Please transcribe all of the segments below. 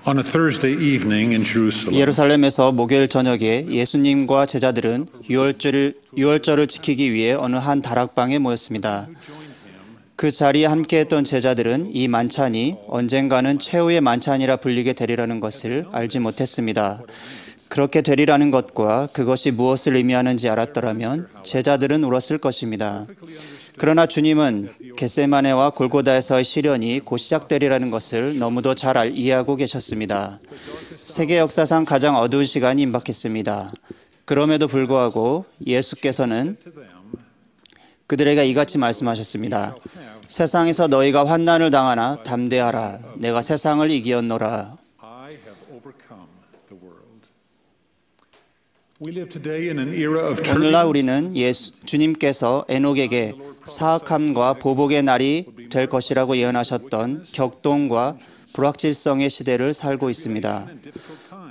On a Thursday evening in Jerusalem, 예루살렘에서 목요일 저녁에 예수님과 제자들은 유월절을 지키기 위해 어느 한 다락방에 모였습니다. 그 자리에 함께했던 제자들은 이 만찬이 언젠가는 최후의 만찬이라 불리게 되리라는 것을 알지 못했습니다. 그렇게 되리라는 것과 그것이 무엇을 의미하는지 알았더라면 제자들은 울었을 것입니다. 그러나 주님은 겟세마네와 골고다에서의 시련이 곧 시작되리라는 것을 너무도 잘 이해하고 계셨습니다. 세계 역사상 가장 어두운 시간이 임박했습니다. 그럼에도 불구하고 예수께서는 그들에게 이같이 말씀하셨습니다. 세상에서 너희가 환난을 당하나 담대하라. 내가 세상을 이기었노라. 오늘날 우리는 주님께서 에녹에게 사악함과 보복의 날이 될 것이라고 예언하셨던 격동과 불확실성의 시대를 살고 있습니다.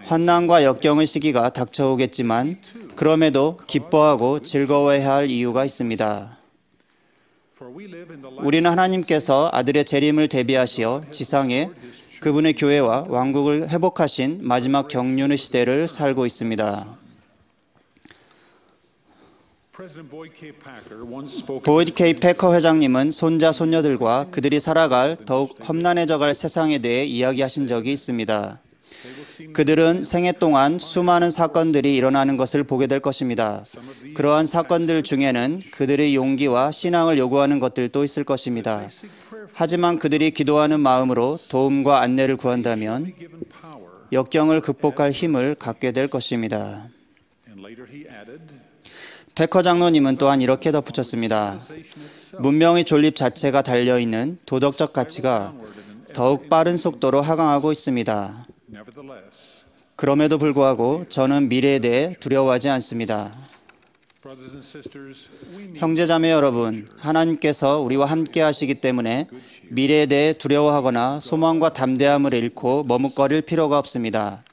환난과 역경의 시기가 닥쳐오겠지만 그럼에도 기뻐하고 즐거워해야 할 이유가 있습니다. 우리는 하나님께서 아들의 재림을 대비하시어 지상에 그분의 교회와 왕국을 회복하신 마지막 경륜의 시대를 살고 있습니다. 보이드 K. 패커 회장님은 손자, 손녀들과 그들이 살아갈 더욱 험난해져갈 세상에 대해 이야기하신 적이 있습니다. 그들은 생애 동안 수많은 사건들이 일어나는 것을 보게 될 것입니다. 그러한 사건들 중에는 그들의 용기와 신앙을 요구하는 것들도 있을 것입니다. 하지만 그들이 기도하는 마음으로 도움과 안내를 구한다면 역경을 극복할 힘을 갖게 될 것입니다. 패커 장로님은 또한 이렇게 덧붙였습니다. 문명의 존립 자체가 달려있는 도덕적 가치가 더욱 빠른 속도로 하강하고 있습니다. 그럼에도 불구하고 저는 미래에 대해 두려워하지 않습니다. 형제자매 여러분, 하나님께서 우리와 함께 하시기 때문에 미래에 대해 두려워하거나 소망과 담대함을 잃고 머뭇거릴 필요가 없습니다.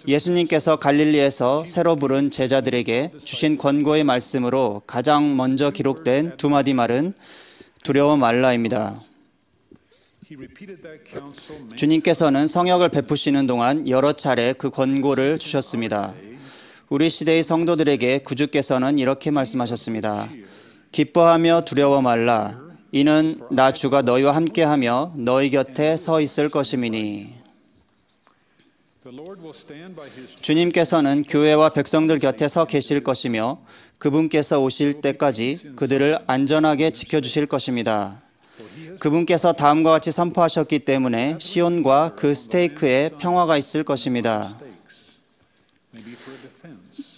예수님께서 갈릴리에서 새로 부른 제자들에게 주신 권고의 말씀으로 가장 먼저 기록된 두 마디 말은 두려워 말라입니다. 주님께서는 성역을 베푸시는 동안 여러 차례 그 권고를 주셨습니다. 우리 시대의 성도들에게 구주께서는 이렇게 말씀하셨습니다. 기뻐하며 두려워 말라. 이는 나 주가 너희와 함께하며 너희 곁에 서 있을 것임이니. 주님께서는 교회와 백성들 곁에 서 계실 것이며 그분께서 오실 때까지 그들을 안전하게 지켜주실 것입니다. 그분께서 다음과 같이 선포하셨기 때문에 시온과 그 스테이크에 평화가 있을 것입니다.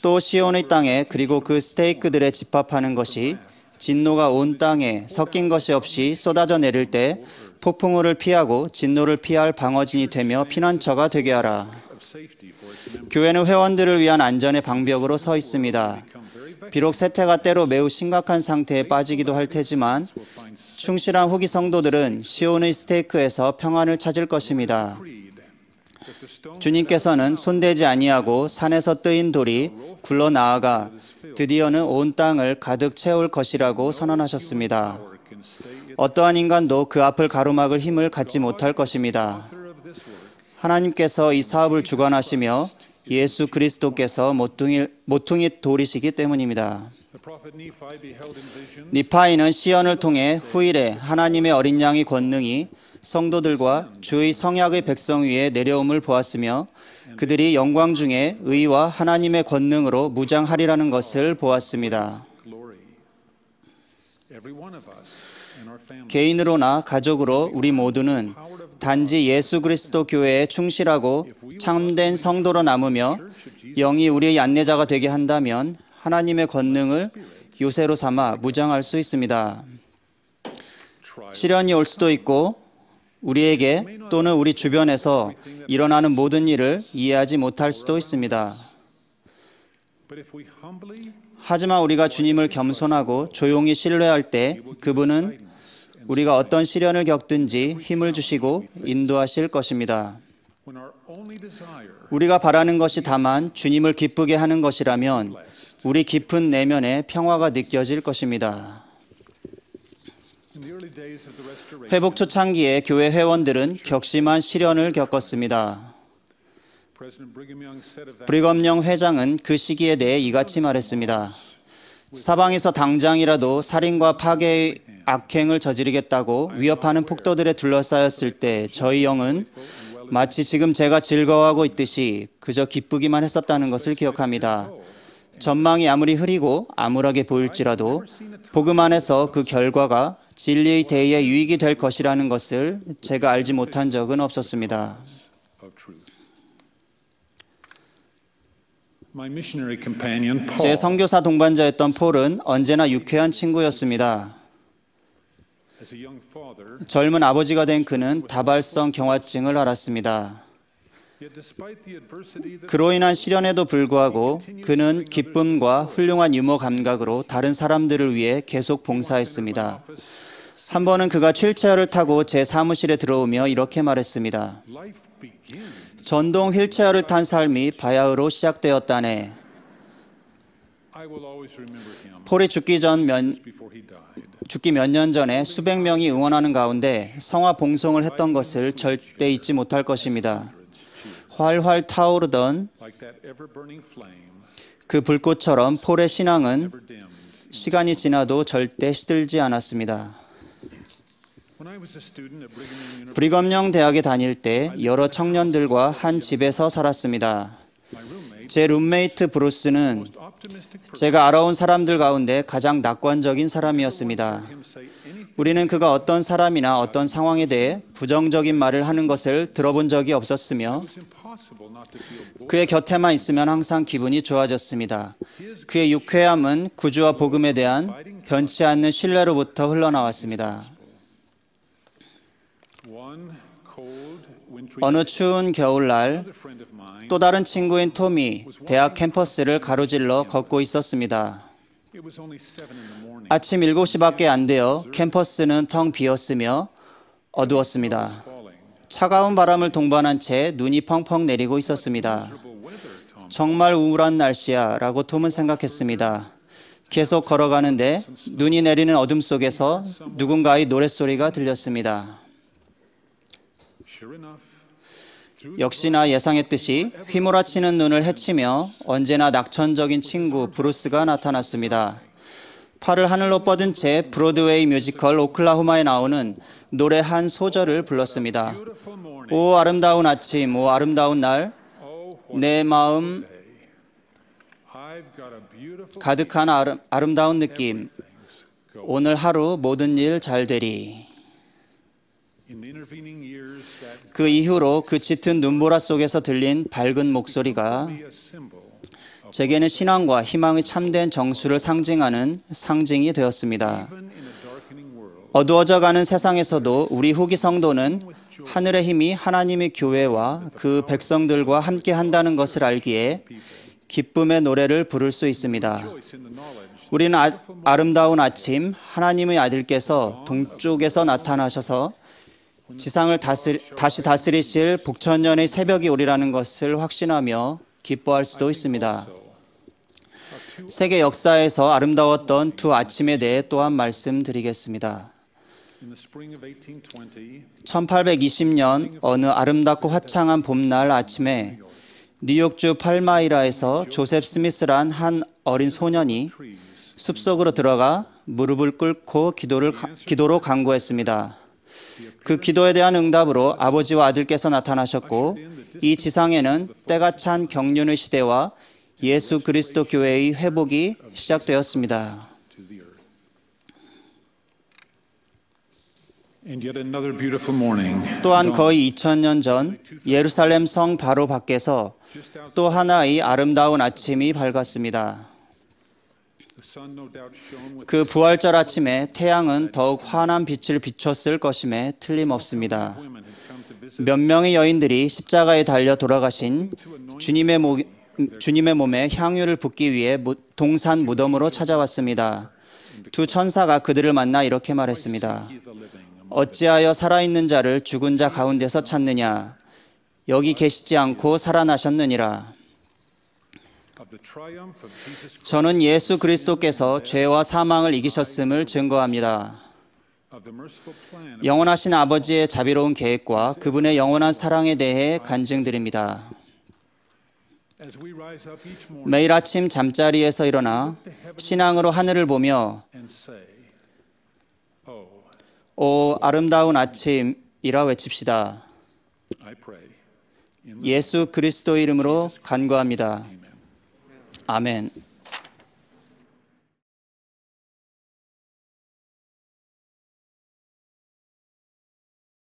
또 시온의 땅에 그리고 그 스테이크들에 집합하는 것이 진노가 온 땅에 섞인 것이 없이 쏟아져 내릴 때 폭풍우를 피하고 진노를 피할 방어진이 되며 피난처가 되게 하라. 교회는 회원들을 위한 안전의 방벽으로 서 있습니다. 비록 세태가 때로 매우 심각한 상태에 빠지기도 할 테지만 충실한 후기 성도들은 시온의 스테이크에서 평안을 찾을 것입니다. 주님께서는 손대지 아니하고 산에서 뜨인 돌이 굴러 나아가 드디어는 온 땅을 가득 채울 것이라고 선언하셨습니다. 어떠한 인간도 그 앞을 가로막을 힘을 갖지 못할 것입니다. 하나님께서 이 사업을 주관하시며 예수 그리스도께서 모퉁이 돌이시기 때문입니다. 니파이는 시연을 통해 후일에 하나님의 어린 양의 권능이 성도들과 주의 성약의 백성 위에 내려옴을 보았으며 그들이 영광 중에 의와 하나님의 권능으로 무장하리라는 것을 보았습니다. 개인으로나 가족으로 우리 모두는 단지 예수 그리스도 교회에 충실하고 참된 성도로 남으며 영이 우리의 안내자가 되게 한다면 하나님의 권능을 요새로 삼아 무장할 수 있습니다. 시련이 올 수도 있고 우리에게 또는 우리 주변에서 일어나는 모든 일을 이해하지 못할 수도 있습니다. 하지만 우리가 주님을 겸손하고 조용히 신뢰할 때 그분은 우리가 어떤 시련을 겪든지 힘을 주시고 인도하실 것입니다. 우리가 바라는 것이 다만 주님을 기쁘게 하는 것이라면 우리 깊은 내면에 평화가 느껴질 것입니다. 회복 초창기에 교회 회원들은 격심한 시련을 겪었습니다. 브리검영 회장은 그 시기에 대해 이같이 말했습니다. 사방에서 당장이라도 살인과 파괴의 악행을 저지르겠다고 위협하는 폭도들에 둘러싸였을 때 저희 영은 마치 지금 제가 즐거워하고 있듯이 그저 기쁘기만 했었다는 것을 기억합니다. 전망이 아무리 흐리고 암울하게 보일지라도 복음 안에서 그 결과가 진리의 대의에 유익이 될 것이라는 것을 제가 알지 못한 적은 없었습니다. 제 선교사 동반자였던 폴은 언제나 유쾌한 친구였습니다. 젊은 아버지가 된 그는 다발성 경화증을 앓았습니다. 그로 인한 시련에도 불구하고 그는 기쁨과 훌륭한 유머 감각으로 다른 사람들을 위해 계속 봉사했습니다. 한 번은 그가 휠체어를 타고 제 사무실에 들어오며 이렇게 말했습니다. 전동 휠체어를 탄 삶이 바야흐로 시작되었다네. 폴이 죽기 몇 년 전에 수백 명이 응원하는 가운데 성화 봉송을 했던 것을 절대 잊지 못할 것입니다. 활활 타오르던 그 불꽃처럼 폴의 신앙은 시간이 지나도 절대 시들지 않았습니다. 브리검영 대학에 다닐 때 여러 청년들과 한 집에서 살았습니다. 제 룸메이트 브루스는 제가 알아온 사람들 가운데 가장 낙관적인 사람이었습니다. 우리는 그가 어떤 사람이나 어떤 상황에 대해 부정적인 말을 하는 것을 들어본 적이 없었으며 그의 곁에만 있으면 항상 기분이 좋아졌습니다. 그의 유쾌함은 구주와 복음에 대한 변치 않는 신뢰로부터 흘러나왔습니다. 어느 추운 겨울날 또 다른 친구인 톰이 대학 캠퍼스를 가로질러 걷고 있었습니다. 아침 7시밖에 안 되어 캠퍼스는 텅 비었으며 어두웠습니다. 차가운 바람을 동반한 채 눈이 펑펑 내리고 있었습니다. 정말 우울한 날씨야 라고 톰은 생각했습니다. 계속 걸어가는데 눈이 내리는 어둠 속에서 누군가의 노랫소리가 들렸습니다. 역시나 예상했듯이 휘몰아치는 눈을 헤치며 언제나 낙천적인 친구 브루스가 나타났습니다. 팔을 하늘로 뻗은 채 브로드웨이 뮤지컬 오클라호마에 나오는 노래 한 소절을 불렀습니다. 오 아름다운 아침, 오 아름다운 날, 내 마음 가득한 아름다운 느낌, 오늘 하루 모든 일 잘 되리. 그 이후로 그 짙은 눈보라 속에서 들린 밝은 목소리가 제게는 신앙과 희망의 참된 정수를 상징하는 상징이 되었습니다. 어두워져가는 세상에서도 우리 후기 성도는 하늘의 힘이 하나님의 교회와 그 백성들과 함께 한다는 것을 알기에 기쁨의 노래를 부를 수 있습니다. 우리는 아름다운 아침 하나님의 아들께서 동쪽에서 나타나셔서 지상을 다시 다스리실 복천년의 새벽이 오리라는 것을 확신하며 기뻐할 수도 있습니다. 세계 역사에서 아름다웠던 두 아침에 대해 또한 말씀드리겠습니다. 1820년 어느 아름답고 화창한 봄날 아침에 뉴욕주 팔마이라에서 조셉 스미스란 한 어린 소년이 숲속으로 들어가 무릎을 꿇고 기도로 간구했습니다. 그 기도에 대한 응답으로 아버지와 아들께서 나타나셨고 이 지상에는 때가 찬 경륜의 시대와 예수 그리스도 교회의 회복이 시작되었습니다. 또한 거의 2000년 전 예루살렘 성 바로 밖에서 또 하나의 아름다운 아침이 밝았습니다. 그 부활절 아침에 태양은 더욱 환한 빛을 비췄을 것임에 틀림없습니다. 몇 명의 여인들이 십자가에 달려 돌아가신 주님의 몸에 향유를 붓기 위해 동산 무덤으로 찾아왔습니다. 두 천사가 그들을 만나 이렇게 말했습니다. 어찌하여 살아있는 자를 죽은 자 가운데서 찾느냐? 여기 계시지 않고 살아나셨느니라. 저는 예수 그리스도께서 죄와 사망을 이기셨음을 증거합니다. of the merciful plan 영원하신 아버지의 자비로운 계획과 그분의 영원한 사랑에 대해 간증드립니다. as we rise up each morning 매일 아침 잠자리에서 일어나 신앙으로 하늘을 보며 and say, "Oh, 오 아름다운 아침이라 외칩시다. I pray in 예수 그리스도 이름으로 간구합니다. Amen." 아멘.